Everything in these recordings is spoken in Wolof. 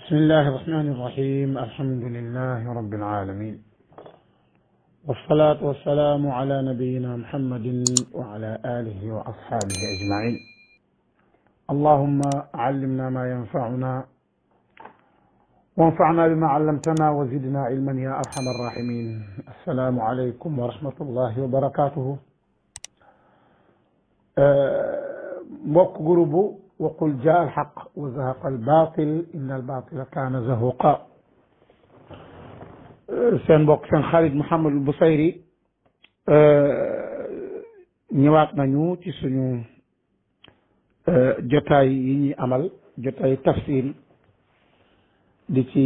بسم الله الرحمن الرحيم. الحمد لله رب العالمين، والصلاة والسلام على نبينا محمد وعلى آله وأصحابه أجمعين. اللهم علمنا ما ينفعنا وانفعنا بما علمتنا وزدنا علما يا أرحم الراحمين. السلام عليكم ورحمة الله وبركاته. mbokk groupe waqul jaa alxaq wa zahaqa albaatil inna albaatila kaana zahuqa. seen mbokk seen xarit Mouhamadul Bousayri ñëwaat nañu ci suñu jotaay yi ñuy amal jotaay tafsir di ci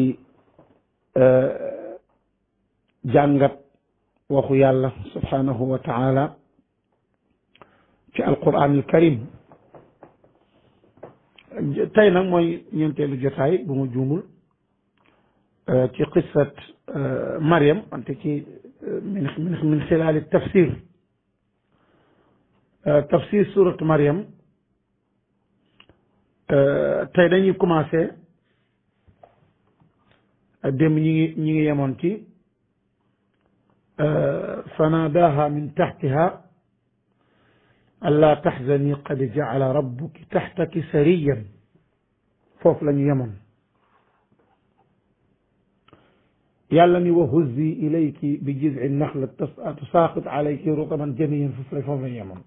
jàngat waxu yàlla subhanahu wa taala ci alquran al karim. tey nag mooy ñeenteelu jotaay bu mu juumul ci qissat Mariam, wante ci min xilaali tafsir surat Mariam. tey dañuy commencé démb ñi ngi yemoon ci fanadaha min taxtiha alla taxzani qad jacala rabbuki taxtaki sariyan. foofu la ñu yemoon. yàlla ni wa huzzi ilayki bi jizci naxla tusaaqit alayki rutaban janiyan. foofu la ñu yemoon.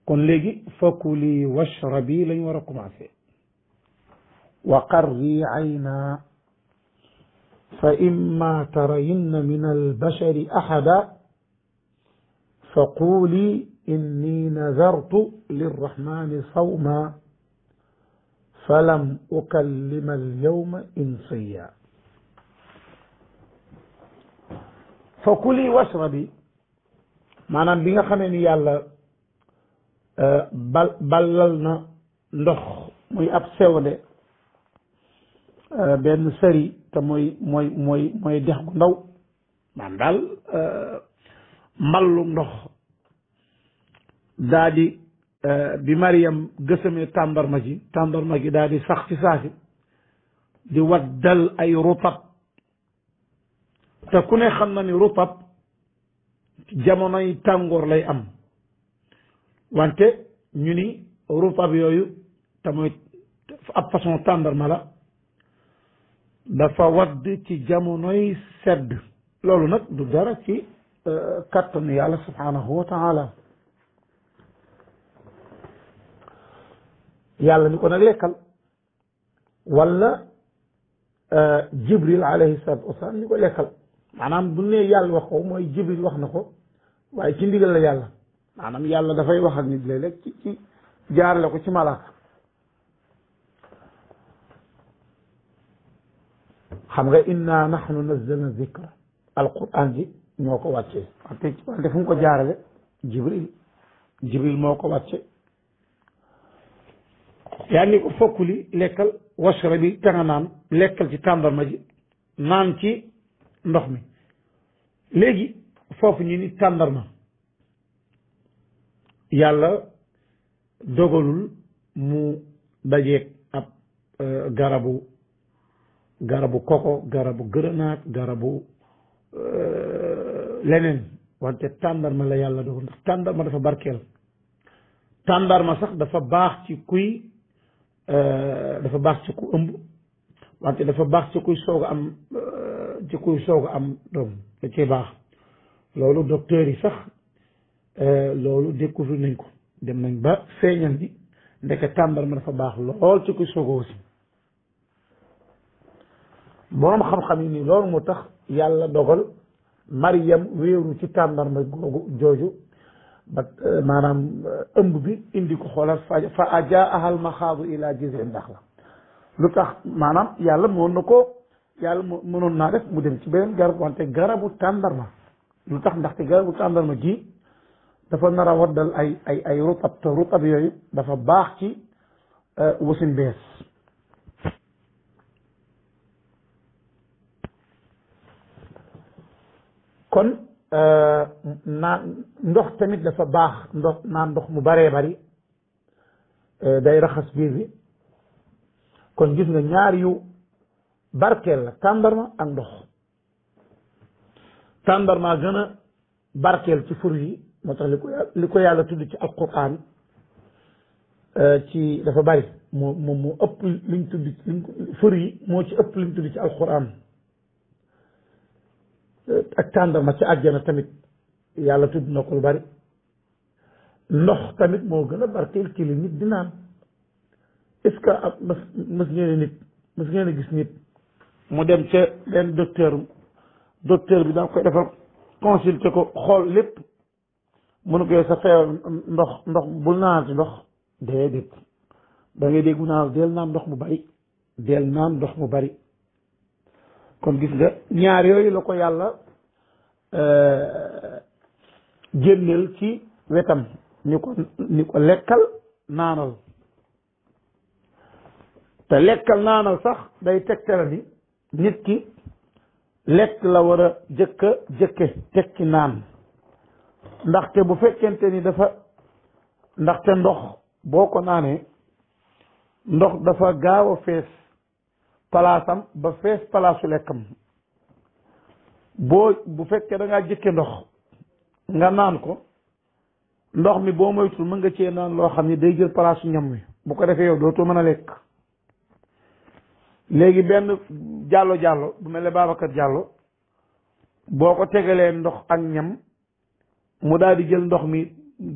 kon léegi fakuli washrabi la ñu war a commencé. wa qarri ayna fa imma tarayinna min albashari axada فقولي إني نذرت للرحمن صوما فلم أكلم اليوم إنسيا. فكلي واشربي maanaam bi nga xamee ni yàlla ballal na ndox muy ab sewde benn sëri te mooy dex gu ndaw maanaam daal mballum ndox daa di bi Mariam gësamee tàndarma gi daa di sax ci saasi di waddal ay rutab. te ku ne xam na ni rutab jamonoy tàngoor lay am, wante ñu ni rutab yooyu te mooy ab façon tàndarma la dafa wadd ci jamonoy sedd. loolu nag du dara ci kattanu yàlla subhanahu wa taala. yàlla ni ko nag lekkal, wala jibril alayhi salatu wasalaam ni ko lekkal. maanaam bu ne yàlla wax ko mooy jibril wax na ko, waaye ci ndigal la yàlla. maanaam yàlla dafay wax ak nit léeg-léeg ci jaarale ko ci malaaka. xam nga inna nahnu nazzalna zikra, alquran ji ñoo ko wàccee wante fu mu ko jaarale jibril moo ko wàcce. yaa ni ko fokkuli lekkal washrabi te nga naan, lekkal ci tàndarma ji, naan ci ndox mi. léegi foofu ñu ni tàndarma yàlla dogalul mu dajeeg ab garabu koko, garabu gërënaat, garabu leneen, wante tàndarma la yàlla dogal. ndax tàndarma dafa barkeel. tàndarma sax dafa baax ci ku ëmb, wante dafa baax ci kuy soog a am doom da cee baax. loolu docteur yi sax loolu découvrir nañ ko, dem nañ ba feeñal bi ndeke tàndarma dafa baax lool ci kuy soog a aussi. boroom xam-xam yi nii loolu moo tax yàlla dogal Mariam wéeru ci tàndarma googu jooju ba maanaam ëmb bi indi ko xoolal fa ajaaha al maxaadu ila jiz'i naxla. lu tax maanaam yàlla mënoon naa def mu dem ci beneen garab, wante garabu tàndarma. lu tax ndaxte garabu tàndarma ji dafa nar a waddal ay rutab, te rutab yooyu dafa baax ci wasin bees. kon naan ndox tamit dafa baax, naan ndox mu baree bari day raxas biir bi. kon gis nga ñaar yu barkeel la tàndarma ak ndox. tàndarma gën a barkeel ci fur yi moo tax li ko yàlla tudd ci alquran ci dafa bari moo ëpp liñ tudd fur yi moo ci ëpp liñ tudd ci alquran. ak tàndarma ci àjjana tamit yàlla tudd na ko lu bari. ndox tamit moo gën a barkeel ci li nit di naan. est-ce que ab mës ngeen a gis nit mu dem ca benn docteur bi da koy defal consulter ko xool lépp mënu ko sa feebar ndox bul naan ci ndox déedéet da ngay dégg mu naan del naan ndox mu bari kon gis nga ñaar yooyu la ko yàlla génneel ci wetam ni ko lekkal naanal te lekkal naanal sax day tegtale ni nit ki lekk la war a jëkke teg ci naan ndaxte bu fekkente ni ndaxte ndox boo ko naanee ndox dafa gaaw a fees palaasam ba fees palaasu lekkam bu fekkee da ngaa jëkke ndox nga naan ko ndox mi boo moytul mën nga cee naan loo xam ni day jël palaasu ñam wi bu ko defee yow dootoo mën a lekk. léegi benn jàllo bu mel ne Babacar Diallo boo ko tegalee ndox ak ñam mu daal di jël ndox mi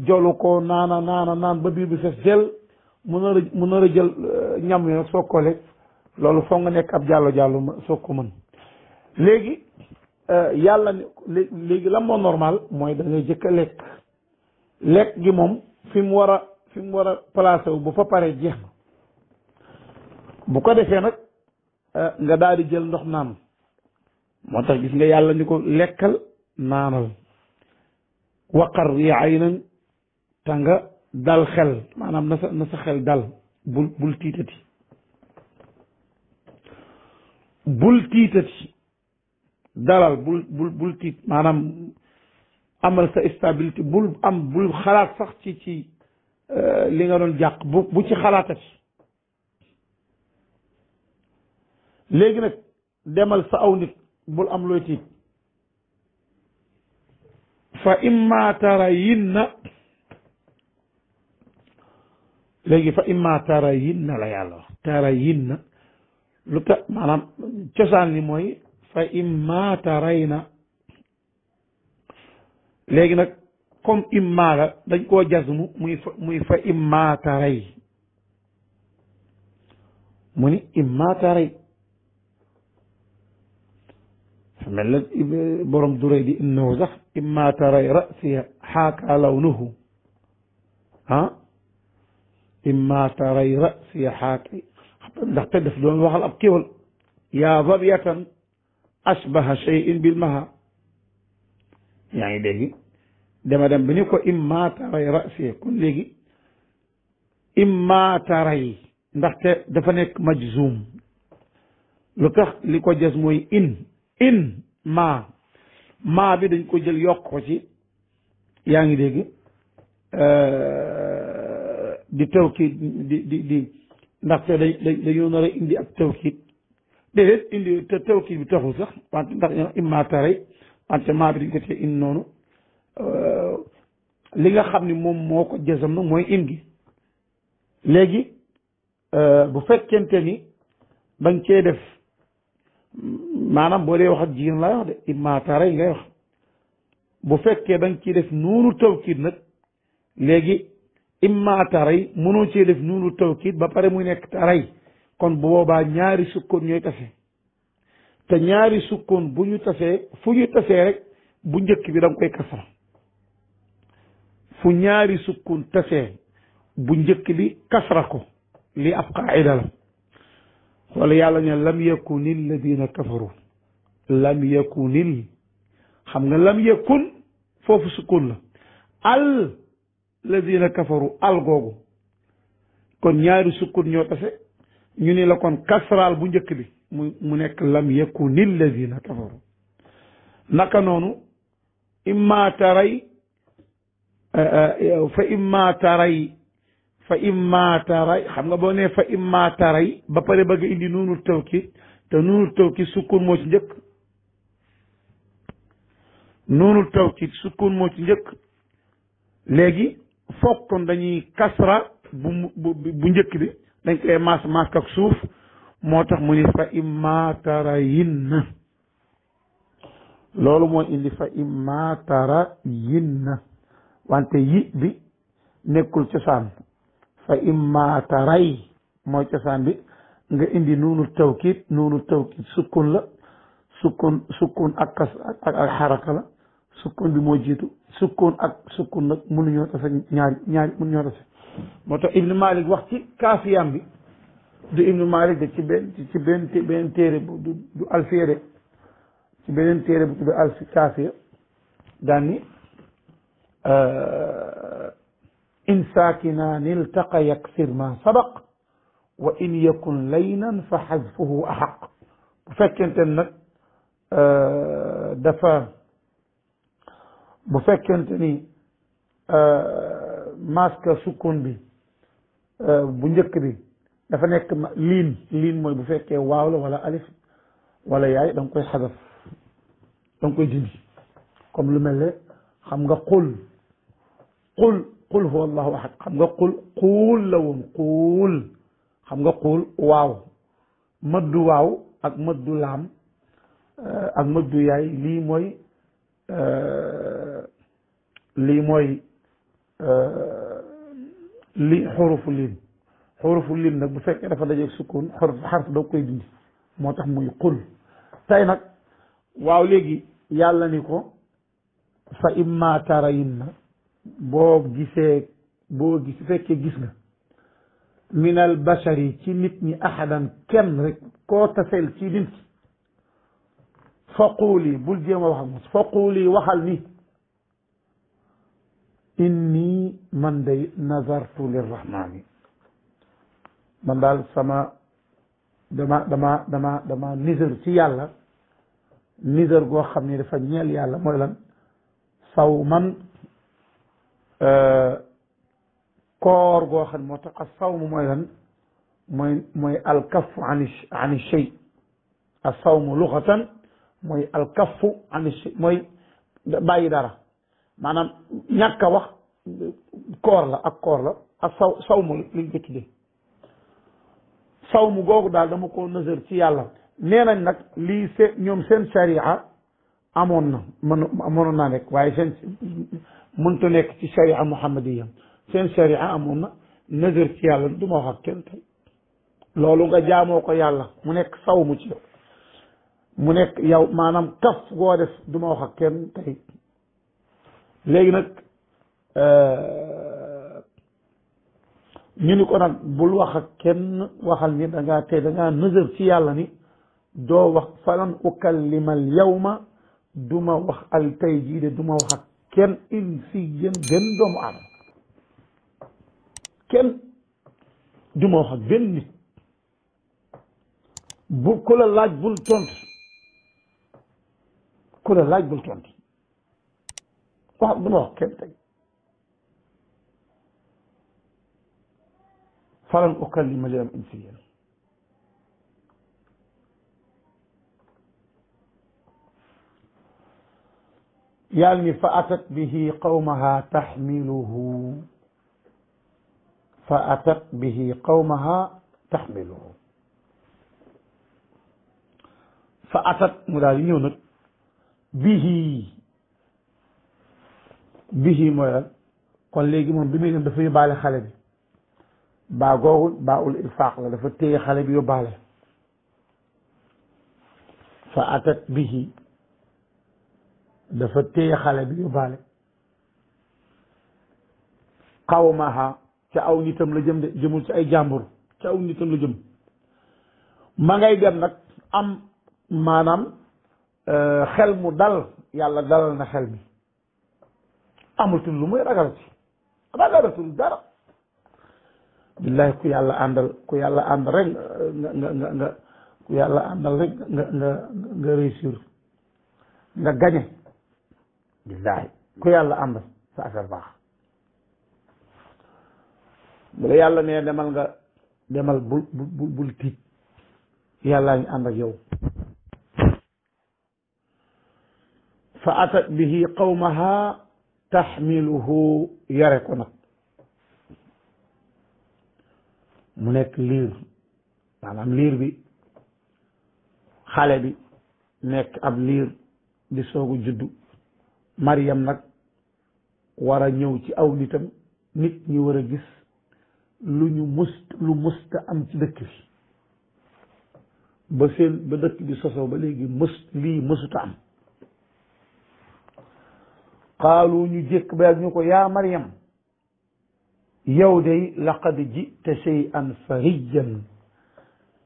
jolu ko naan ba biir bi fees jël mu nar a jël ñam wi nag soog ko lekk loolu foog nga nekk ab jàllo soog ko mën. léegi yàlla léegi la moo normal mooy da ngay jëkk a lekk gi moom fi mu war a placé wu bu fa paree jeex na bu ko defee nag nga daal di jël ndox naan moo tax gis nga yàlla ni ko lekkal naanal waqar yi aynan te nga dal xel maanaam na sa xel dal bul tiitati dalal bul tiit maanaam amal sa stabilité bul xalaat sax ci li nga doon jàq bu ci xalaatati léegi nag demal sa aw nit bul am looy tiit fa imma tarayinna léegi fa imma tarayinna la yàlla wax tarayinna lu tax maanaam cosaan li mooy fa imma tarayna léegi nag comme imma la dañ koo jazmu muy fa imma taray mu ni imma taray mel na borom durée di innahu sax imma taray rasiya xaaka lawnuhu imma taray rasiya xaaka ndaxte daf doon waxal ab kéwal yaa zabiyatan ashbaha shay'in bil maha yaa ngi dégg dama dem bi ni ko imma taray rasiya kon léegi imma taray ndaxte dafa nekk majzum lu tax li ko jas mooy in maa bi dañ ko jël yokk ko ci yaa ngi dégg di tawkiid di ndaxte dañoo nar a indi ak tawkiid déedéet indi te tawkiid bi taxul sax wante ndax imma taray wante maa bi dañ ko tee in noonu li nga xam ni moom moo ko jasam nag mooy in gi léegi bu fekkente ni bañ cee def maanaam boo dee wax ak jigéen laay wax de imma taray ngay wax bu fekkee da nga ciy def nuunu tawkiid nag léegi imma taray mënoo cee def nuunu tawkiid ba pare muy nekk taray kon bu boobaa ñaari sukkoon ñooy tase te ñaari sukkoon bu ñu tasee fu ñu tasee rek bu njëkk bi da nga koy kasra fu ñaari sukkoon tasee bu njëkk bi kasra ko li ab qaida la wala yàlla ne lam yakuni alladina kafaru lam yakunil xam nga lam yakun foofu sukkoon la al ladina kafaru al googu kon ñaari sukkoon ñoo tase ñu ni la kon kasraal bu njëkk bi mu nekk lam yakuni alladina kafaru naka noonu imma taray fa imma taray fa imma taray xam nga boo nee fa imma taray ba pare bëgg indi nuunu tawkid te nuunu tawkid sukkoon moo ci njëkk nuunu tawkid sukkoon moo ci njëkk léegi foog kon dañuy kasra bu njëkk bi dañ koy maas ak suuf moo tax mu ni fa imma tarayinna loolu moo indi fa imma tarayinna wante yi bi nekkul cosaan fa imma taray mooy cosaan bi nga indi nuunu tawkid sukkun la sukkun ak kas ak xaraka la sukkun bi moo jiitu sukkun ak sukkun nag mënuñoo tase ñaari mënuñoo tase moo tax Ibnu Malik wax ci kaafiyam bi du Ibnu Malik de ci benn téere bu du alfiya de ci beneen téere bu tudd alfi kaafiya daan ni in saakinaani iltaqa yaksir ma sabaq wa in yakun laynan fa xasfuhu axaq bu fekkente nag bu fekkente ni maska sukkoon bi bu njëkk bi dafa nekk liin mooy bu fekkee waaw la wala alif wala yaay da nga koy xadaf da nga koy dindi comme lu mel ne xam nga qul huwa allahu ahad xam nga quul la woon quul xam nga quul waaw mëddu waaw ak mëddu laam ak mëddu yaay lii mooy xurufu liin nag bu fekkee dafa dajeeg sukkoon xarf doo koy dindi moo tax muy qul tey nag waaw léegi yàlla ni ko fa imma tarayinna boo fekkee gis nga minal bashari ci nit ñi ahadan kenn rek koo taseel ci nit faquuli bul jéem a wax ak mos faquuli waxal ni inni man day nazartu lirrahmani man daal dama nisër ci yàlla nisër goo xam ne dafa ñeel yàlla mooy lan saw man koor goo xam ne moo tax as sawmu mooy lan mooy alkaffu an shay as sawmu luxatan mooy alkaffu an shay mooy bàyyi dara maanaam ñàkk a wax koor la ak sawmu liñ ko tuddee sawmu googu daal dama ko nësër ci yàlla nee nañ nag lii ñoom seen sharia amoon na mënoon naa nekk waaye seen mënta nekk ci sharia muhammadiya seen sharia amoon na nësër ci yàlla du ma wax ak kenn tey loolu nga jaamoo ko yàlla mu nekk sawmu ci yow mu nekk yow maanaam kaf goo def du ma wax ak kenn tey léegi nag ñu ni ko nag bul wax ak kenn waxal ni da ngaa nësër ci yàlla ni doo wax falan ukallima al yawma du ma wax al tey jii de du ma wax ak kenn insiyan benn doomu aadama kenn du ma wax ak benn nit bu ku la laaj bul tontu wax du ma wax kenn tey falan ukallima al yawma insiyan yàlla ni fa atat bihi qawmaha taxmiluhu fa atat mu daal di ñëw nag bihi mooy lan kon léegi moom bi muy dem dafa yóbbaale xale bi baa googu baa ul ilfaaq la dafa téye xale bi yóbbaale fa atat bihi dafa téye xale bi yóbbaale qawmaha ca aw nitam la jëm de jëmul ci ay jàmbur ca aw nitam la jëm ma ngay dem nag am maanaam xel mu dal yàlla dalal na xel mi amatul lu muy ragalatul dara billahi ku yàlla àndal rek nga ku yàlla àndal rek nga réussir nga gañe billahi ku yàlla àndal sa affaire baax bu la yàlla nee demal nga demal bul tiit yàllaa ngi ànd ak yow. fa atat bihi qawmaha taxmiluhu yare ko nag mu nekk liir maanaam liir bi xale bi nekk ab liir di soogu juddu Maryam nag war a ñëw ci aw nitam nit ñi war a gis lu musta am ci dëkk bi ba dëkk bi sosoo ba léegi lii mësuta am. qaalu ñu jékk ba ak ñu ko yaa Maryam yow day laqad jita shay'an fariyan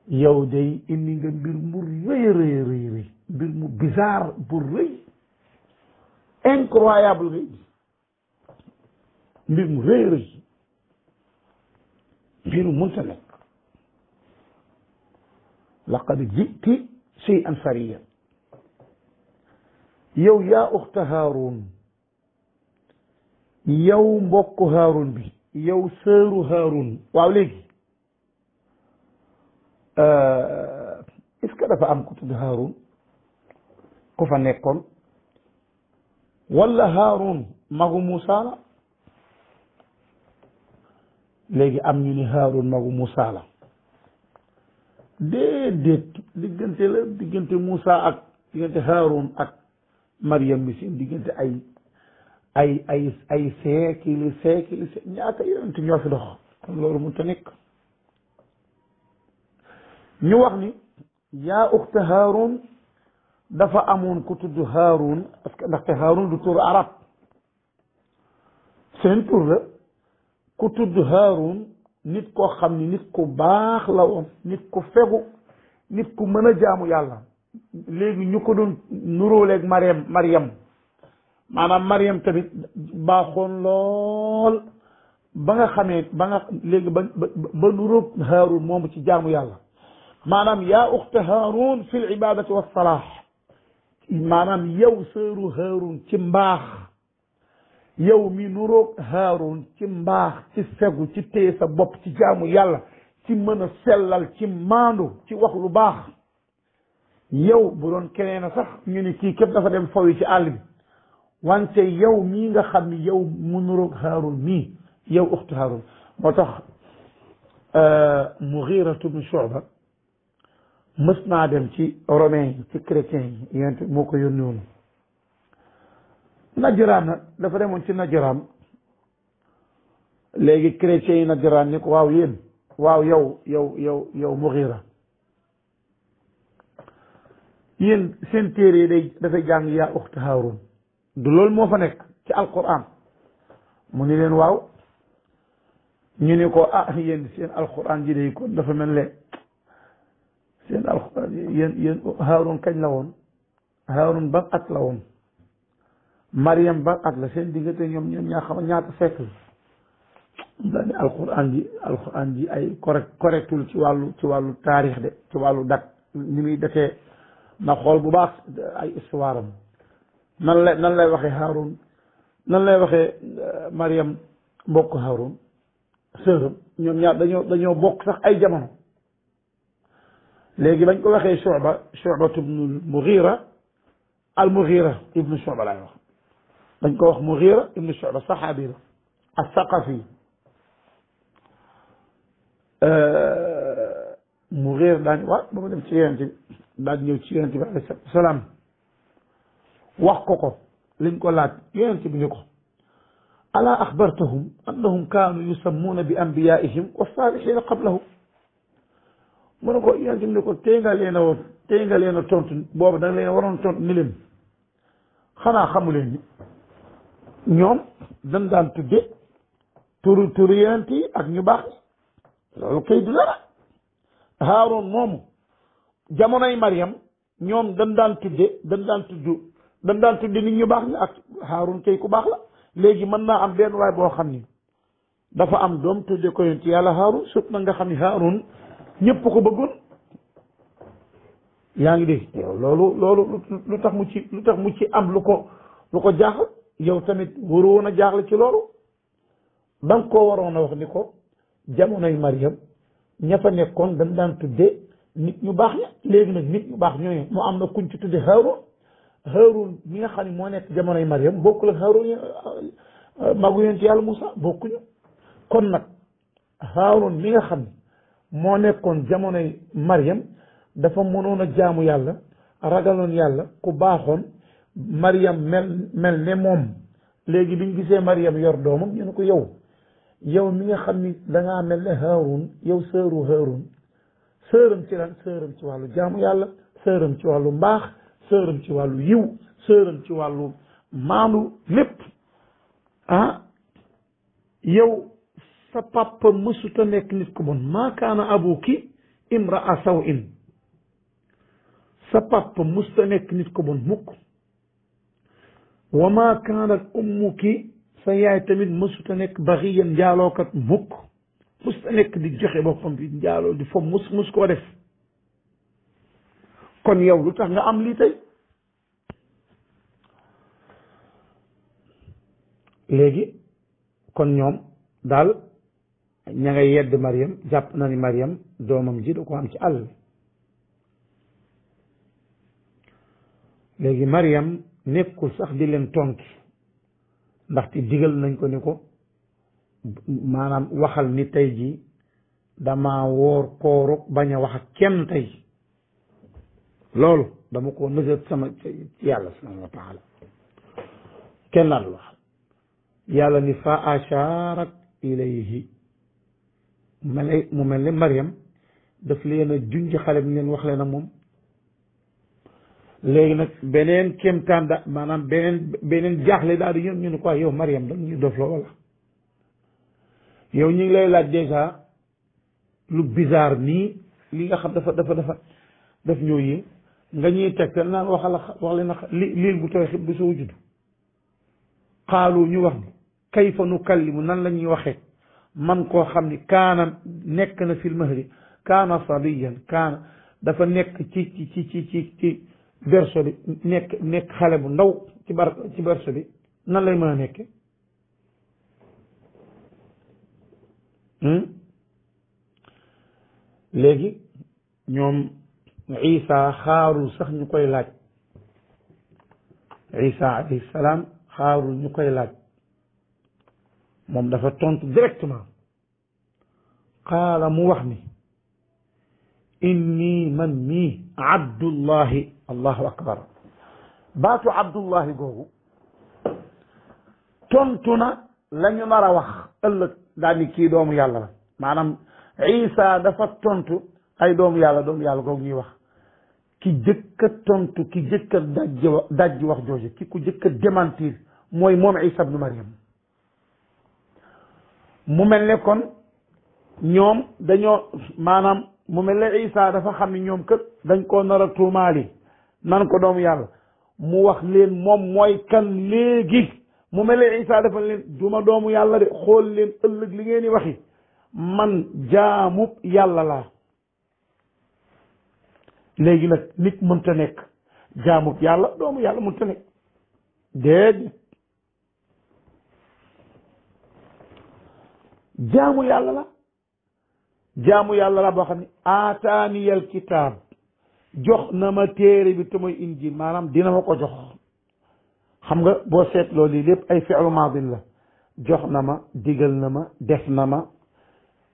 yow day indi nga mbir mu rëy mbir mu bizarre bu rëy incroyable ngay mbir mu rëy mbiru mënta nekk laqad jiti shay'an fariyan yow yaa uxta Haarun yow mbokku Haarun bi yow sëru Haarun waaw léegi est-ce que dafa am ku tudd Haarun ku fa nekkoon wala Haarun magu Muusa la léegi am ñu ni Haarun magu Muusa la déedéet diggante Muusa ak diggante Haarun ak Maryam bi seen diggante ay siècle ñaata yonent ñoo fi dox kon loolu mun ta nekk ñu wax ni yaa uxta Haarun dafa amoon ku tudd Haarun parce que ndaxte Haarun du tur arab seen tur la ku tudd Haarun nit koo xam ni nit ku baax la woon nit ku fegu nit ku mën a jaamu yàlla léegi ñu ko doon nuróoleeg Maryam maanaam Maryam tamit baaxoon lool ba nga xamee léegi ba nuróog Haarun moomu ci jaamu yàlla maanaam yaa uxta Haarun fi l ibadati wa salaax maanaam yow sëru Haarun ci mbaax yow mi nuróog Haarun ci mbaax ci fegu ci téye sa bopp ci jaamu yàlla ci mën a sellal ci maandu ci wax lu baax yow bu doon keneen a sax ñu ni kii képp dafa dem fawi ci àll bi wante yow mii nga xam ni yow mu nuróog Haarun mii yow uxtu Haarun moo tax Mughira ibn Shu'ba mës naa dem ci romain yi ci chrétien yi yonent moo ko yónni woon Najraan nag dafa demoon ci Najraan léegi chrétien yi Najraan ni ko waaw yéen waaw yow Mughira yéen seen téere day dafay jàng yaa uxtu Haarun du loolu moo fa nekk ci alquran mu ni leen waaw ñu ni ko yéen seen alquran ji day kon dafa mel ne seen alquran yéen Haarun kañ la woon Haarun ban at la woon Maryam ban at la seen diggante ñoom ñaa xam ñaata siècle daal ni alquran ji ay correctul ci wàllu taarix de ci wàllu dat ni muy defee na xool bu baax ay histoire am nan lay waxee Haarun nan lay waxee Maryam mbokk Haarun sëram ñoom ñaar dañoo bokk sax ay jamono léegi bañ ko waxee Shu'ba ibnu Mughira al-Mughira ibnu Shu'ba laay wax dañ ko wax Mughira ibnu Shu'ba saxaabi la as-Saqafi Mughira daañu waaw ba ma dem ci yonent bi daañ ñëw ci yonent bi alayhi salaam wax ko liñ ko laaj yonent bi ni ko alaa axbartahum annahum kaanu yusammuuna bi anbiyaa'ihim wa saalihiina qablahum mu ne ko yonent bi ni ko tey nga leen a tontu boobu da nga leen waroon tontu ni leen xanaa xamu leen ni ñoom dañ daan tudde turu yonent yi ak ñu baax loolu kay du dara Haarun moomu jamonoy Maryam ñoom dañ daan tudde nit ñu baax ñi ak Haarun kay ku baax la léegi mën naa am benn waay boo xam ni dafa am doom tudde ko yonent yàlla Haarun sut na nga xam ni Haarun ñëpp ko bëggoon yaa ngi dégg yow loolu lu tax mu ci am lu ko jaaxal yow tamit waroon a jaaxle ci loolu danga koo waroon a wax ni ko jamonoy Mariam ña fa nekkoon dañ daan tudde nit ñu baax ña léegi nag nit ñu baax ñooñu mu am na kuñ ci tudde Haarun mi nga xam ne moo nekk jamonoy Mariam bokkul ak Haarun magu yonent yàlla Moussa bokkuñu kon nag Haarun mi nga xam ne moo nekkoon jamonoy Mariam dafa mënoon a jaamu yàlla ragaloon yàlla ku baaxoon Mariam mel ne moom léegi biñ gisee Mariam yor doomam ñu ne ko yow mi nga xam ni dangaa mel ne Haarun yow sëru Haarun sëram ci lan sëram ci wàllu jaamu yàlla sëram ci wàllu mbaax sëram ci wàllu yiw sëram ci wàllu maandu lépp yow sa papa mësuta nekk nit ku bon maa kaana abuki imraa saw in sa papa mësuta nekk nit ku bon mukk wa maa kaanat ummuki sa yaay tamit mësuta nekk baxiyan njaalookat mukk mësuta nekk di joxe boppam di njaaloo di fom mus koo def kon yow lu tax nga am lii tey léegi kon ñoom daal ña ngay yedd Mariam jàpp na ni Mariam doomam ji da ko am ci àll léegi Mariam nekkul sax di leen tontu ndaxte digal nañ ko ni ko maanaam waxal ni tey ji dama woor kooru bañ a wax ak kenn tey loolu dama ko nësët sama ci yàlla subhanahu wa taala kenn laa wax yàlla ni fa asharat ilayhi mu mel ne Mariam daf leen a junj xale bi leen wax leen ak moom léegi nag beneen kéemtaan da maanaam beneen jaaxle daal di ñu ne quoi yow Mariam da ñu dof la wala yow ñu ngi lay laaj dèjà lu bizarre nii li nga xam dafa daf ñoo yi nga ñuy tegtal naan wax leen liil bu tooy xib du soo judd xaalu ñu wax ni kayfa nukallimu nan la ñuy waxee man koo xam ni kaana nekk na fil mahdi kaana sabiyan kaana dafa nekk ci berso bi nekk xale bu ndaw ci berso bi nan lay mën a nekke léegi ñoom Isa xaarul sax ñu koy laaj Isa alayhi salaam xaarul ñu koy laaj moom dafa tontu directement qaala mu wax ni inni man mii abdullahi allahu akbar baatu abdullahi googu tontu na la ñu nar a wax ëllëg daal ni kii doomu yàlla la maanaam Isa dafa tontu ay doomu yàlla googu ñuy wax ki jëkk a tontu ki jëkk a dajji wax jooju ki ku jëkk a démentir mooy moom Isa ibnu Maryam mu mel ne kon ñoom dañoo maanaam mu mel ne Isa dafa xam ni ñoom kët dañ koo nar a tuumaali nan ko doomu yàlla mu wax leen moom mooy kan léegi mu mel ne Isa dafa leen duma doomu yàlla de xool leen ëllëg li ngeen di waxi man jaamub yàlla laa léegi nag nit mënta nekk jaamub yàlla doomu yàlla mënta nekk déedéet jaamu yàlla la boo xam ne aataaniyal kitaab jox na ma téere bi te mooy injil maanaam dina ma ko jox xam nga boo seetloo lii lépp ay fi'lu maadin la jox na ma digal na ma def na ma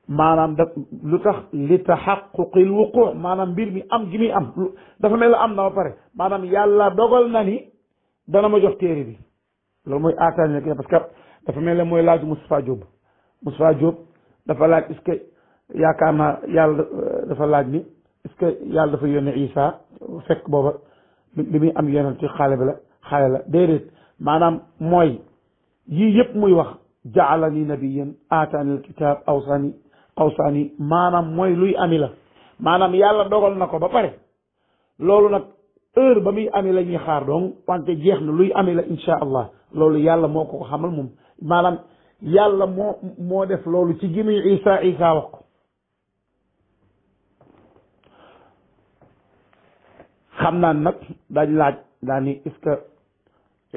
maanaam lu tax li taxaquqil wuqu maanaam mbir mi am gi muy am dafa mel la am na ba pare maanaam yàlla dogal na ni dana ma jox téere bi loolu mooy aataaniyal kitaab parce que dafa mel ne mooy laaju Moustapha Diop dafa laaj est-ce que yaakaar naa yàlla dafa laaj ni est-ce que yàlla dafa yónne Isa fekk booba bi muy am yonent ci xale la déedéet maanaam mooy yii yëpp muy wax jaalani nabiyan aataani alkitab awsaani maanaam mooy luy ami la maanaam yàlla dogal na ko ba pare loolu nag heure ba muy ami la ñuy xaar donc wante jeex na luy ami la insha allah loolu yàlla moo ko xamal moom maanaam yàlla moo def loolu ci gimi Isa wax ko xam naa nag dañ laaj daa ni est-ce que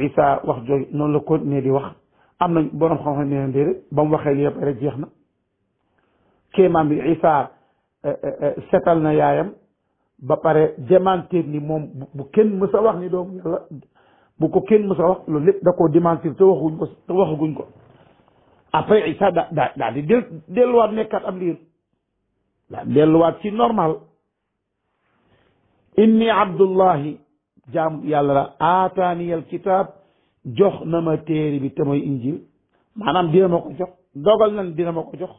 Isa wax jooju noonu la continuer di wax am nañ borom xam-xam ne déedéet ba mu waxee li yëpp rek jeex na kéemaan bi Isa setal na yaayam ba pare démentir ni moom bu kenn mës a wax ni doomu yàlla bu ko kenn mës a wax loolu lépp da koo démentir te waxaguñ ko après Isa daa di delluwaat nekkaat am liir daa delluwaat ci normal inni abdullahi jaam yàlla la aataaniyal kitaab jox na ma téere bi te mooy injil maanaam dina ma ko jox dogal na dina ma ko jox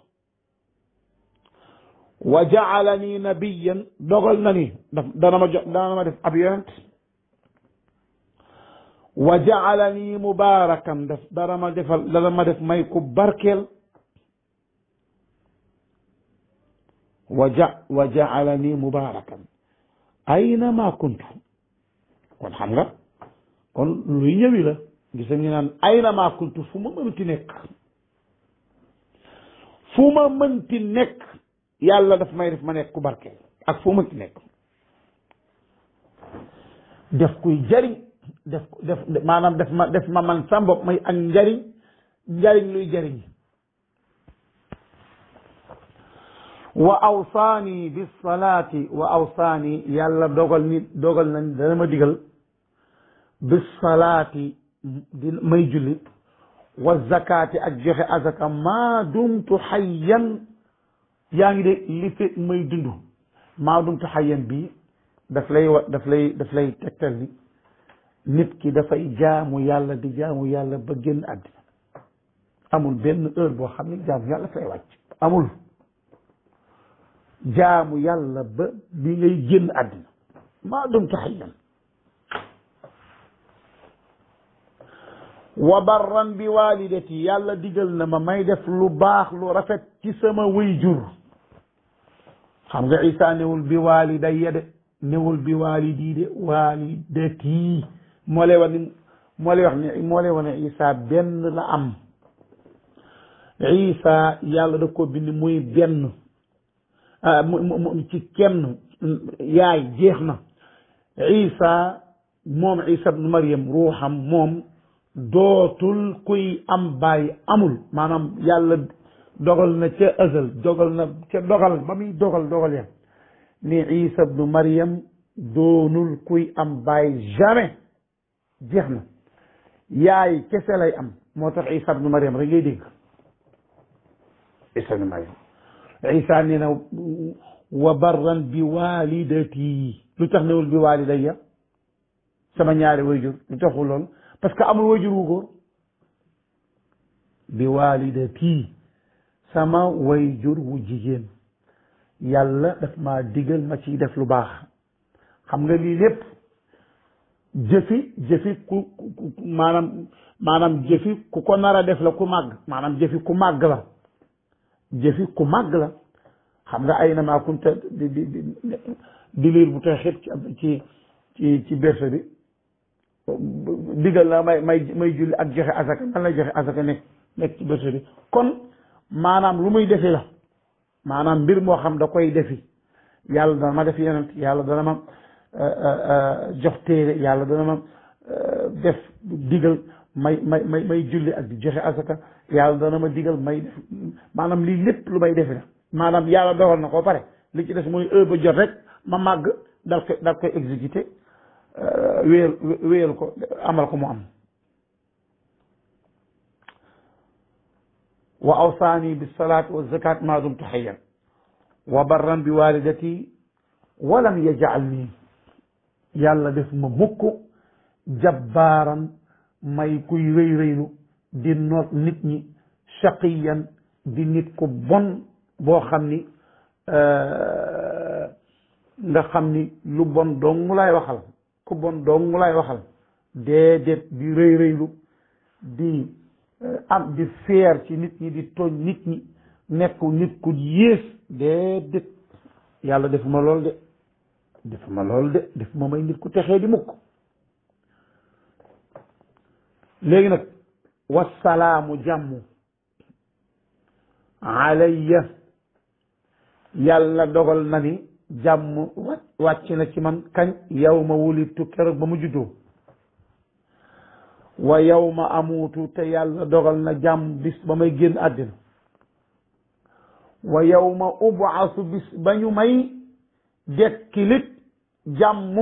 wa jaalani nabiyan dogal na ni dana ma def ab yonent wa jaalani mubarakan dana ma def may ku barkeel wa jaalani mubarakan ayna ma kuntu kon xam nga kon luy ñëwi la gis nga naan ayna ma kuntu fu ma mënti nekk yàlla daf may def ma nekk ku barkeel ak fu mënti nekk def kuy jariñ maanaam def ma man sa bopp may ak njariñ luy jariñ wa awsaani bis salaati wa awsaani yàlla dogal nañ dana ma digal bis salaati may julli wa zakaati ak joxe azaka maa dumtu xayyan yaa ngi de li fekk may dund maa dumtu xayyan bii daf lay tegtal ni nit ki dafay jaamu yàlla di jaamu yàlla ba génn àddina amul benn heure boo xam ne jaamu yàlla fay wàcc amul jaamu yàlla ba bi ngay génn àddina maa dumtu xayyan wa barran bi walidati yàlla digal na ma may def lu baax lu rafet ci sama wayjur xam nga Isa newul bi walidayya de newul bi walidi de walidati moo lay wax ne Isa benn la am Isa yàlla da ko bind muy benn ci kenn yaay jeex na Isa moom Isa ibn Maryam ruuxam moom dootul kuy am bàyyi amul maanaam yàlla dogal na ca azal dogal na ca dogal ba muy dogal ya ni Isa ibn Maryam doonul kuy am bàyyi jamais jeex na yaay kese lay am moo tax Isa ibn Maryam rek ngay dégg Isa ibn Maryam Isa nee na wa barran bi walidati lu tax newul bi walidayya sama ñaari wayjur lu taxul lool parce que amul wayjur wu góor bi walidati sama wayjur wu jigéen yàlla daf ma digal ma ciy def lu baax xam nga lii lépp jëfi maanaam jëfi ku ko nar a def la ku màgg maanaam jëfi ku màgg la xam nga ay na maa kunta di liir bu tooy xit ci berse bi digal la may julli ak joxe asaka man lay joxe asaka nekk ci berse bi kon maanaam lu muy defi la maanaam mbir moo xam da koy defi yàlla dana ma def yonent yàlla dana ma jox téere yàlla dana ma def digal may julli ak di joxe asaka yàlla dana ma digal may def maanaam lii lépp lu may defi la maanaam yàlla dogal na ko pare li ci des mooy heure ba jot rek ma màgg dal koy exécuté wéyal ko amal ko mu am wa awsaani bis salaat wa zakat ma dumtu hayyan wa barran bi walidati walam yaj'alni yàlla def ma mukk jabbaaran may kuy rëylu di noot nit ñi shaqiyan di nit ku bon boo xam ni nga xam ni lu bon dong lay waxal ku bon dong lay waxal déedéet di rëylu di am di feer ci nit ñi di tooñ nit ñi nekk nit ku yées déedéet yàlla defuma lool de defuma may nit ku texee di mukk léegi nag wasalaamu jàmm alayya yàlla dogal na ni jàmm wàcc na ci man kañ yow ma wulitu keroog ba mu juddoo wa yow ma amuutu te yàlla dogal na jàmm bis ba may génn àddina wa yawma ub'asu bis ba ñu may dekkilit jàmm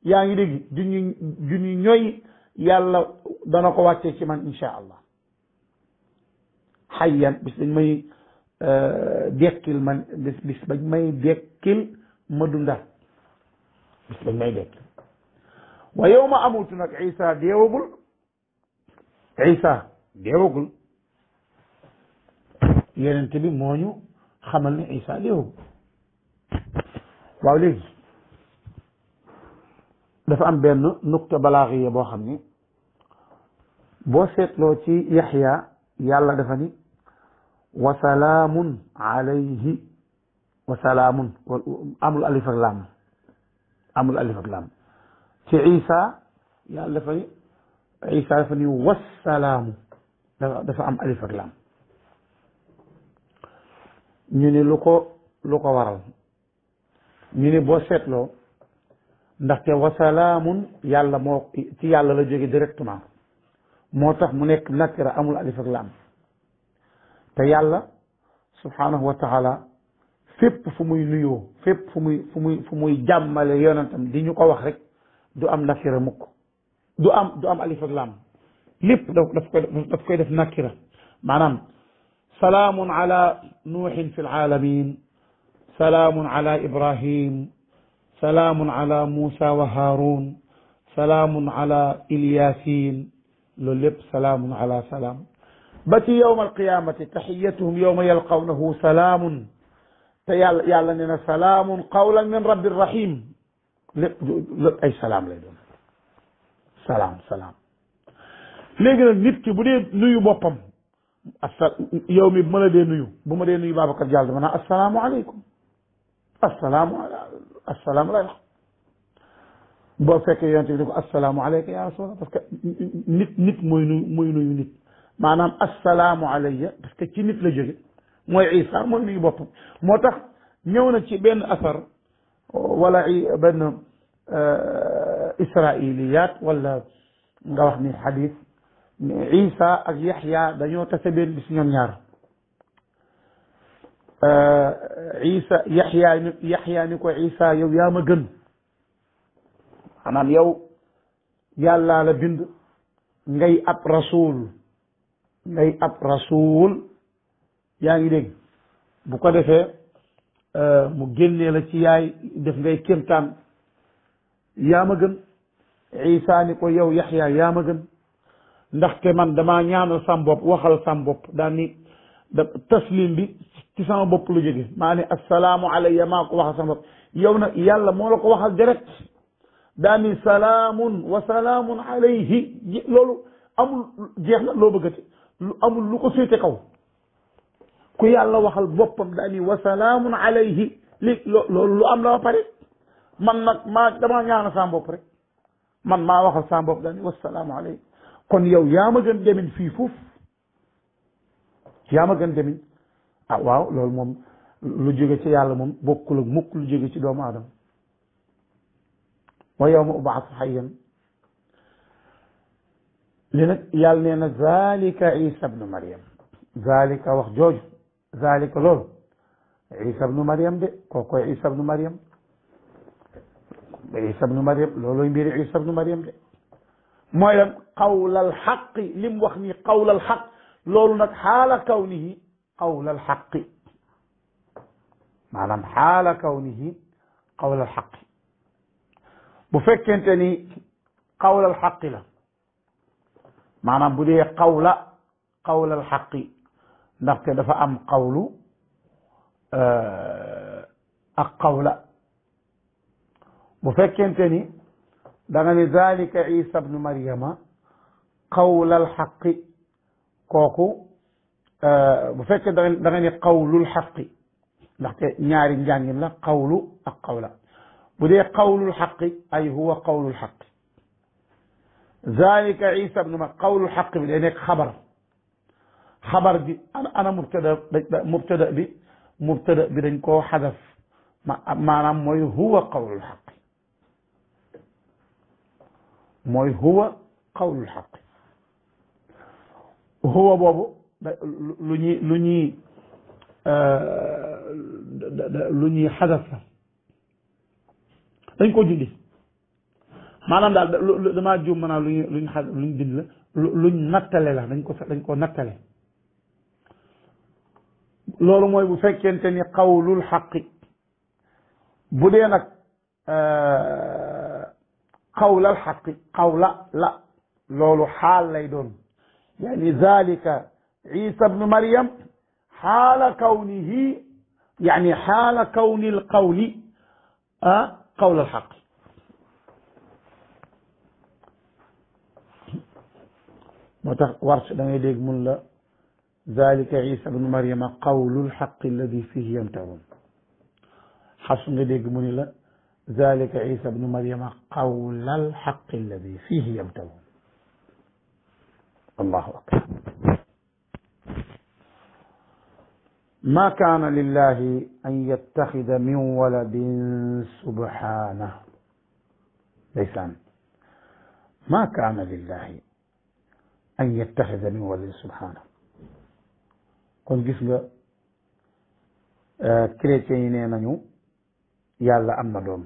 yaa ngi dégg duñu ñoy yàlla dana ko wàccee ci man insha allah xayyan bis dañ may dekkil man bis bañ may dekkil ma dunda bis bañ may dekkil wa yawma amutu nag isa deewagul yenente bi moo ñu xamal ne isa deewagul waaw léegi dafa am benn nukta balaaxiya boo xam ni boo seetloo ci yaxya yàlla dafa ni wa salaamun alayhi wa salaamun amul alif ak laam ci isa yàlla dafa ni isa dafa ni wassalaamu dafa am alif ak laam ñu ni lu ko waral ñu ni boo seetloo ndaxte wasalaamun yàlla moo ci yàlla la jóge directement moo tax mu nekk nakira amul alif ak laam te yàlla subhanahu wa taala fépp fu muy nuyoo fépp fu muy jàmmale yonentam di ñu ko wax rek du am nakira mukk du am alif ak laam lépp daf koy def nakira maanaam salaamun ala nuuhin fi alaalamin salaamun ala ibrahim salaamun ala Moussa wa Haroun salaamun ala Ilyasin loolu lépp salaamun ala salaam ba ci yawma alqiyamati taxiyatuhum yawma yalqawnahu salaamun te yàlla nee na salaamun qawlan min rabbir rahim lépp ay salaam lay doon salaam léegi nag nit ki bu dee nuyu boppam yow mi bu ma la dee nuyu Babacar Diallo dama naa assalaamu aleykum assalaamu aleykum boo fekkee yonte bi ni ko assalaamu aleyka ya rasulallah parce que nit mooy nuyu nit maanaam assalaamu alayya parce que ci nit la jóge mooy isa mooy nuyu boppam moo tax ñëw na ci benn asar wala benn israiliyat wala nga wax ni xadis isa ak yaxya dañoo tase benn bis ñoom ñaar isa yaxya ni ko isa yow yaa ma gën maanaam yow yàllaa la bind ngay ab rasul yaa ngi dégg bu ko defee mu génnee la ci yaay def ngay kéemtaan yaa ma gën isa ni ko yow yaxya yaa ma gën ndaxte man damaa ñaanal sam bopp waxal sam bopp daan ni taslim bi ci sama bopp lu jóge maa ne assalaamu alayya maa ko waxal sama bopp yow nag yàlla moo la ko waxal direct daan ni salaamun wa salaamun alayhi loolu amul jeex na loo bëggati amul lu ko féete kaw ku yàlla waxal boppam daan ni wa salaamun alayhi loolu lu am la ba pare man nag damaa ñaanal sama bopp rek man maa waxal sama bopp daan ni wa salaamu alayhi kon yow yaa ma gën demin fii foofu yaa ma gën demin waaw loolu moom lu jóge ci yàlla moom bokkul ak mukk lu jóge ci doomu aadama wa yawma ub'athu hayyan li nag yàlla nee na zalika isa ibnu maryam zalika wax jooju zalika loolu isa ibnu maryam de kookoy isa ibnu maryam looloy mbiri isa ibnu maryam de mooy lan qawlal xaqi li mu wax nii qawlal xaq loolu nag xaala kawnihi qawlal xaqi maanaam xaala kawnihi qawlal xaqi bu fekkente ni qawlal xaqi la maanaam bu dee qawlal xaqi ndaxte dafa am qawlu ak qawla bu fekkente ni da nga ni zalika isa ibnu maryama qawlal xaqi kooku bu fekkee da nga ni qawlul xaqi ndaxte ñaari njàngin la qawlu ak qawla bu dee qawlul xaqi ay huwa qawlul xaqi zalika isa ibnu maryam qawlul xaqi bi day nekk xabar bi ana mubtada bi dañ koo xadaf maanaam mooy huwa qawlul xaqi mooy huwa qawlul xaqi huwa boobu lu ñuy lu ñuy xadaf la dañ ko dindi maanaam daal damaa juum maanaam luñ dindi la luñ nattale la dañ ko nattale loolu mooy bu fekkente ni qawlul xaqi bu dee nag qawlal xaqi qawla la loolu xaal lay doon yani zalika isa bnu maryam xaala kawnihi yani xaala kawni l qawli qawlal xaqi moo tax Warsh da ngay dégg mun la zalika isa bnu maryama qawlul xaqi alladi fihi yamtarun Xafs nga dégg mu ni la zalika isa bnu maryama qawlal xaqi alladi fihi yamtarun allahu akbar ma kaana lillahi an yattaxida min waladin subhanahu ndeysaan ma kaana lillahi an yattaxida min waladin subhanahu kon gis nga chrétiens yi nee nañu yàlla am na doom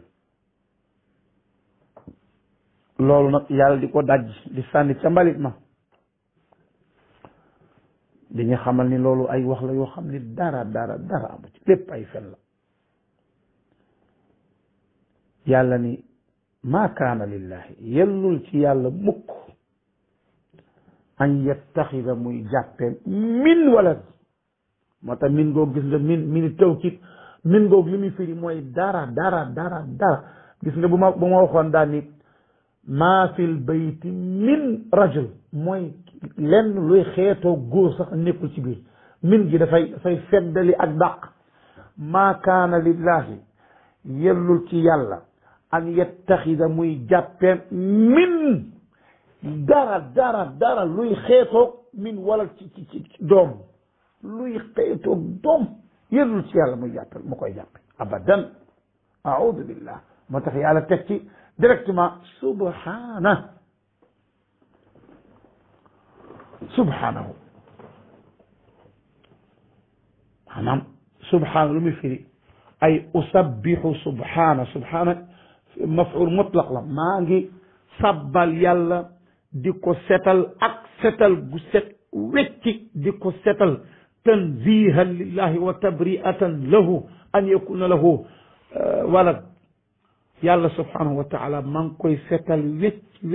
loolu nag yàlla di ko daj di sànni ca mbalit ma dañu xamal ni loolu ay wax la yoo xam ni dara amu ci lépp ay fen la yàlla ni maa kaana lillahi yellul ci yàlla mukk an yattaxida muy jàppee min walad moo tax min goog gis nga min tawkid min goog li muy firi mooy dara gis nga bu ma waxoon daal ni maa fil bayti min rajul mooy lenn luy xeetoo góor sax nekkul ci biir min gi dafay feddali ak dàq maa kaana lillahi yellul ci yàlla an yattaxida muy jàppee min dara luy xeetoo min wala ci doom luy xeetoo doom yellul ci yàlla muy jàppee mu koy jàppe abadan a'uudu billah moo tax yàlla teg ci directement subhanahu maanaam subhana lu muy firi ay usabbihu subhana maf'ul mutlaq la maa ngi sabbal yàlla di ko setal ak setal gu set wecci di ko setal tanzihan lillahi wa tabri'atan lahu an yakuna lahu walad yàlla subhanahu wa taala maa ngi koy setal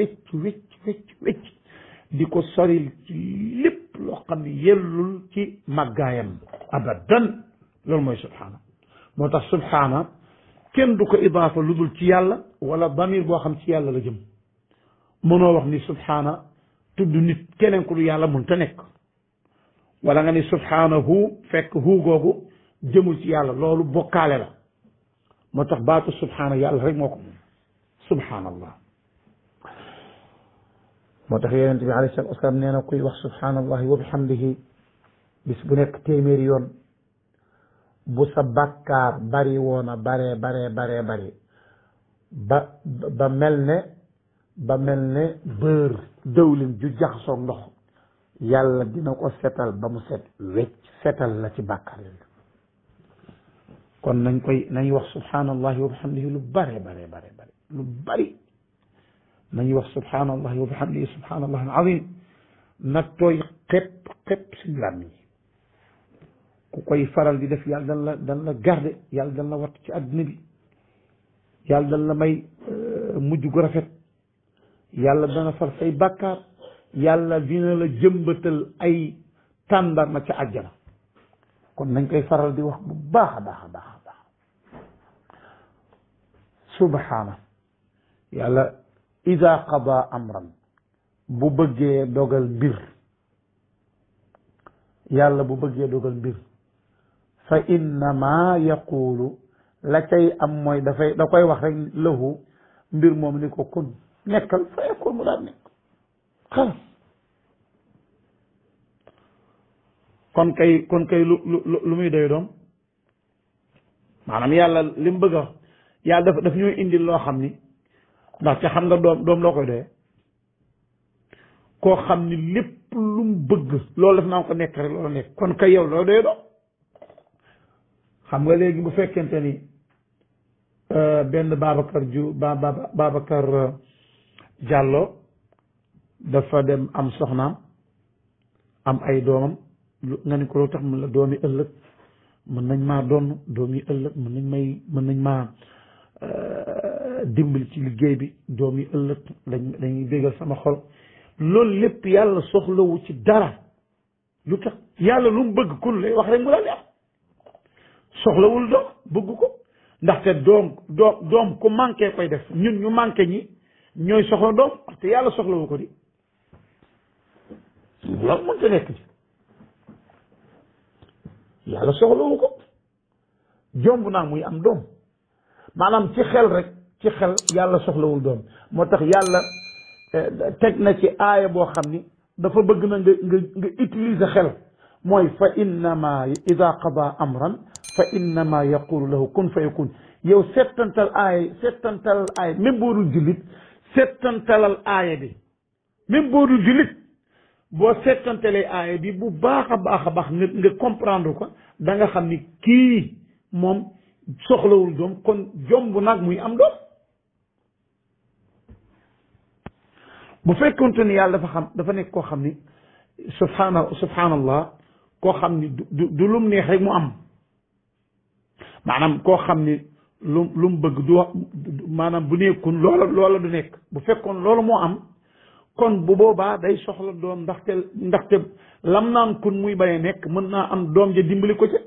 wecc di ko soril ci lépp loo xam ne yellul ci màggaayam abadan loolu mooy subhana moo tax subhana kenn du ko idaafa lu dul ci yàlla wala damir boo xam ci yàlla la jëm mënoo wax ni subhana tudd nit keneen ku du yàlla mënta nekk wala nga ni subhanahu fekk hu googu jëmul ci yàlla loolu bokkaale la moo tax baatu subhana yàlla rek moo ko moom subhanallah moo tax yonent bi alayhi salaatu wasalaam nee na kuy wax subhanallahi wa bihamdihi bis bu nekk téeméeri yoon bu sa bàkkaar bari woona bare ba mel ne bër dëwlin ju jaxasoog ndox yàlla dina ko setal ba mu set wecc setal la ci bàkkaar yooyu kon nañ wax subhanallahi wa bihamdihi lu bare lu bari nañu wax subhanallahi wa bihamdihi subhanallahi alazim na tooy xepp si làmmiñ ku koy faral di def yàlla dan la garde yàlla dan la watt ci àdduna bi yàlla dan la may mujj gu rafet yàlla dana far say bàkkaar yàlla dina la jëmbatal ay tàndarma ca àjjana kon nañ koy faral di wax bu baax a baax subhana yàlla ida qada amran bu bëggee dogal mbir yàlla bu bëggee dogal mbir fa innama yaqulu la cay am mooy da koy wax rek lahu mbir moom ni ko kun nekkal fa yakun mu daal nekk xalas kon kay lu muy doy doom maanaam yàlla li mu bëgg a wax yàlla daf ñuy indil loo xam ni ndax ca xam nga doom loo koy doyee koo xam ni lépp lu mu bëgg loolu daf naa ko nekk rek loolu nekk kon kay yow loo doyee doom xam nga léegi bu fekkente ni benn Babacar Diallo dafa dem am soxnaam am ay doomam nga ni ko loo tax mun la doomi ëllëg mën nañ maa doon doomi ëllëg mën nañ maa dimbali ci liggéey bi doomi ëllëg dañuy bégal sama xol loolu lépp yàlla soxlawu ci dara lu tax yàlla lu mu bëgg kun lay wax rek mu la neex soxlawul doom bëgg ko ndaxte doom ku manqué koy def ñun ñu manqué ñi ñooy soxla doom te yàlla soxlawu ko di loolu mënta nekk ci yàlla soxlawu ko jomb naa muy am doom maanaam ci xel rek ci xel yàlla soxlawul doom moo tax yàlla teg na ci aaya boo xam ni dafa bëgg na nga utiliser xel mooy fa innama ida qada amran fa innama yaqulu lahu kun fa yakun yow settantal aaya même boo dul jullit settantalal aaya bi même boo dul jullit boo settantalee aaya bi bu baax a baax nga comprendre ko da nga xam ni kii moom soxlawul doom kon jomb nag muy am doom bu fekkonte ni yàlla dafa nekk koo xam ni subhanallah koo xam ni du lum neex rek mu am maanaam koo xam ni lu mu bëgg du wax maanaam bu nekkul loola du nekk bu fekkoon loolu moo am kon bu boobaa day soxla doom ndaxte lam naan kun muy bañ a nekk mën naa am doom ja dimbali ko ci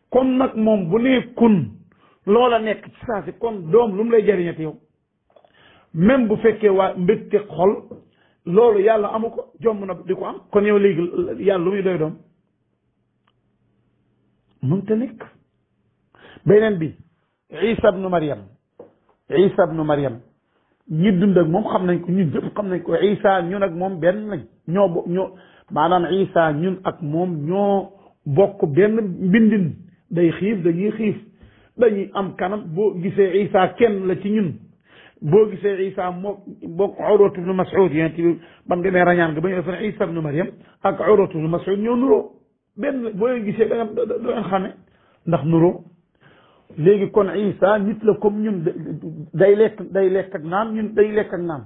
kon nag moom bu nekkun loola nekk ci saa si kon doom lu mu lay jariñati yow même bu fekkee waa mbégte xol loolu yàlla amu ko jomb na di ko am kon yow léegi yàlla lu muy doy doom mënta nekk beneen bi Isa ibnu Maryam ñi dund ak moom xam nañ ko ñun ñëpp xam nañ ko Isa ñun ak moom benn lañ ñoo maanaam Isa ñun ak moom ñoo bokk benn mbindin day xiif dañuy xiif dañuy am kanam boo gisee Isa kenn la ci ñun boo gisee Isa moo bokk Urwatu ibnu Mas'ud yéen ci ban demee rañaan nga ba ñu def ne Isa ibnu Maryam ak Urwatu ibnu Mas'ud ñoo nuroo benn boo gisee da nga doon xame ndax nuroo léegi kon Isa nit la comme ñun day lekk ak naan ñun day lekk ak naan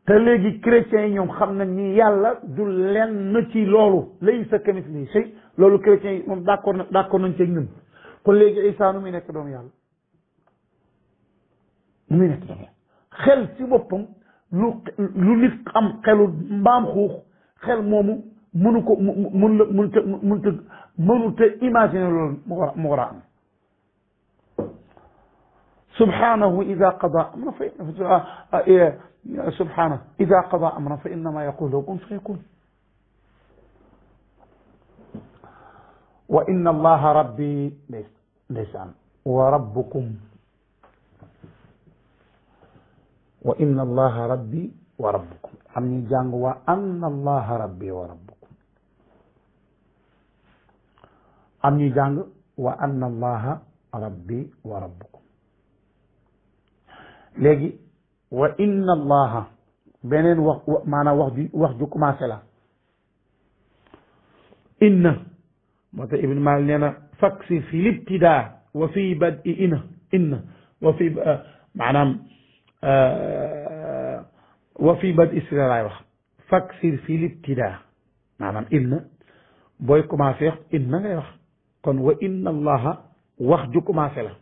te léegi chrétiens yi ñoom xam nañ ni yàlla du lenn ci loolu laysa kamithlihi shay loolu chrétiens yi moom d'accord nañ ci ñun kon léegi Isa nu muy nekk doomu yàlla nu muy nekk doomu yàlla xel ci boppam lu nit am xelu mbaam xuux xel moomu mënu ko mënut a imaginer loolu mu war a am subhanahu ida qada amran subhanahu ida qada amran fa innama yaqulu lahu kun fa yakun wa inna allaha rabbi ndeysaan wa rabbukum wa inna allaha rabbi wa rabbukum am ñu jàng wa anna allaha rabbi wa rabbukum am ñu jàng wa anna allaha rabbi wa rabbukum léegi wa inna allaha beneen maanaam wax ju commencé la inna moo tax Ibn Malik nee na faksi fi libtidaa wa fi badi inna wa fi maanaam wa fi badi istila laay wax faksir fi libtidaa maanaam inna booy commencé wax inna ngay wax kon wa inna allaha wax ju commencé la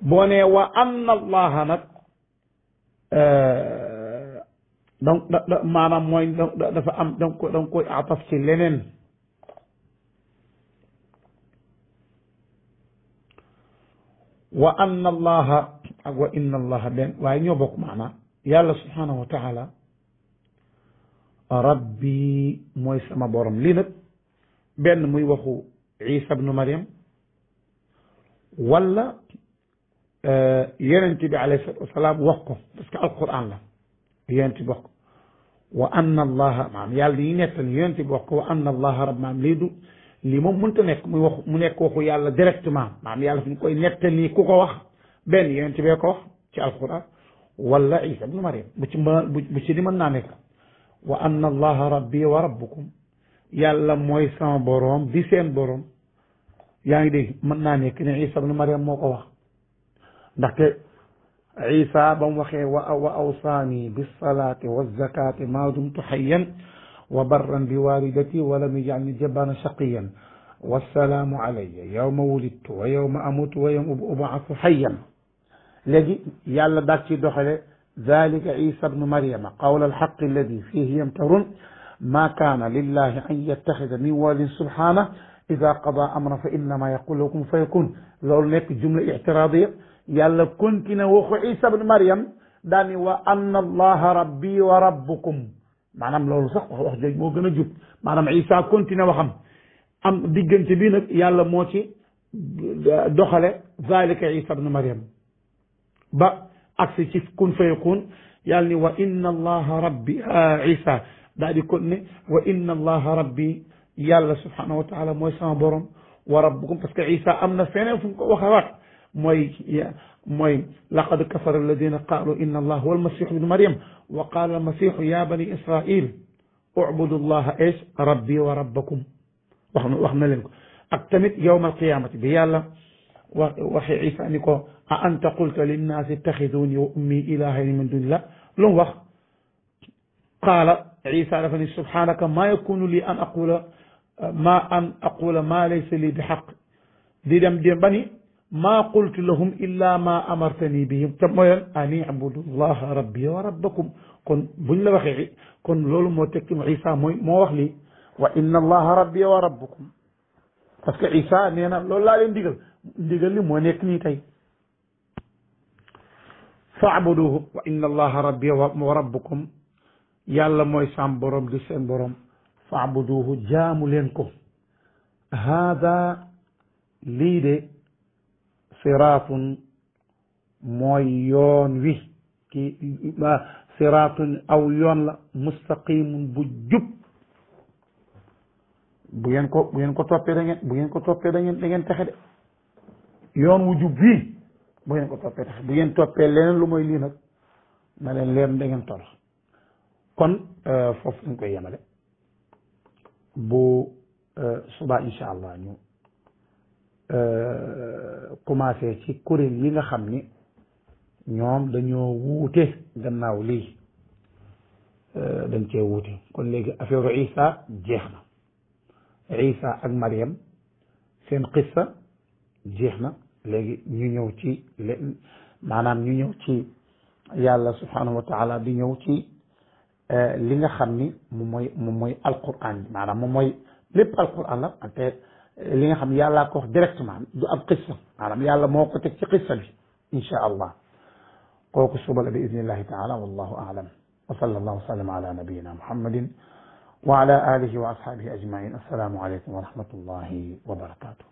boo nee wa anna allaha nag donc maanaam mooy dafa am da nga koy ataf ci leneen wa anna allaha ak wa inna allaha benn waaye ñoo bokk maanaam yàlla subhanahu wa taala rabbi mooy sama borom lii nag benn muy waxu Isa ibnu Maryam wala yonent bi alayhi salaatu wasalaam wax ko parce que alquran la yonent bi wax ko wa anna allaha maanaam yàlla dañuy nettali yonent bi wax ko wa anna allaha rabb maanaam lii moom mënta nekk muy wax mu nekk waxu yàlla directement maanaam yàlla fi ñu koy nettali ku ko wax benn yonent bee ko wax ci alquran wala Isa ibnu Maryam bu ci di mën naa nekk wa anna allaha rabbi wa rabbukum yàlla mooy sama boroom di seen boroom yaa ngi dégg mën naa nekk ne Isa ibn Maryam moo ko wax ndaxte Isa ba mu waxee wa awsaani bis-salaati waz-zakaati maa dumtu hayyan wa barran bi waalidati wa lam yaj'alni jabbaran shaqiyyan wassalaamu alayya yawma wulidtu wa yawma amutu wa yawma ub'athu hayyan léegi yàlla daal ci doxale dalika Isa ibnu Maryama qawla alxaqi alladi fihi yamtarun ma kaana lillahi an yattaxida min waladin subhanahu ida qada amran fa innama yaqulu lahu kun fayakun loolu nekk jumla ictiradiya yàlla continue waxu Isa ibnu Maryam daani wa anna allaha rabbi wa rabbukum maanaam loolu sax wax jooju moo gën a jub maanaam Isa continue waxam am diggante bi nag yàlla moo ci doxale zalika Isa ibnu Maryam ba agsi ci kun fayakun yàlla ni wa inna allaha rabbi Isa daal di kon ne wa inna allaha rabbi yàlla subhanahu wa taala mooy sama borom wa rabbukum parce que Isa am na feneen fu mu ko waxewaat mooy laqad kafara alladina qaalu inna allaha huwa almasihu ibnu Maryam wa qaala almasihu ya bani israil ubudu allaha ees rabbi wa rabbakum wax na leen ko ak tamit yawma alqiyamati bi yàlla waxe Isa ni ko a anta qulta linnaasi ittaxiduni wa ummi ilahayni min dunillah lu mu wax qaala Isa dafa ni subhanaka ma yakunu li an aqula ma laysa li bi xaq di dem ba ni ma qultu lahum illa ma amartani bihi te mooy lan an ibudu llaha rabbi wa rabbakum kon buñ la waxee kon loolu moo tekki Isa moo wax lii wa inna allaha rabbi wa rabbukum parce que Isa nee na loolu laa leen ndigal li moo nekk nii tey faabuduhu wa inna allaha rabbi wa rabbukum yàlla mooy sam borom di seen borom faabuduhu jaamu leen ko haada lii de siraatun mooy yoon wi siraatun aw yoon la mustaqimun bu jub bu ngeen ko toppee da ngeen texe de yoon wu jub bii bu ngeen ko toppee texe bu ngeen toppee leneen lu mooy lii nag na leen leer da ngeen torox kon foofu lañ koy yemale bu subaa incha allah ñu commencé ci kuréel yi nga xam ni ñoom dañoo wuute gannaaw lii dañ cee wuute kon léegi affaire Isa jeex na Isa ak Maryam seen qissa jeex na léegi ñu ñëw ci maanaam ñu ñëw ci yàlla subhanahu wa taala di ñëw ci li nga xam ni moom mooy alquran maanaam moom mooy lépp alquran la te li nga xam yàllaa ko wax directement du ab qissa maanaam yàlla moo ko teg ci qissa bi insha allah kooku suba la bi idnillahi taala wallahu aalam wa sallallahu wa sallam ala nabiyina muhammadin wa ala alihi wa ashabihi ajmain assalaamu aleykum wa rahmatullahi wa barakatuh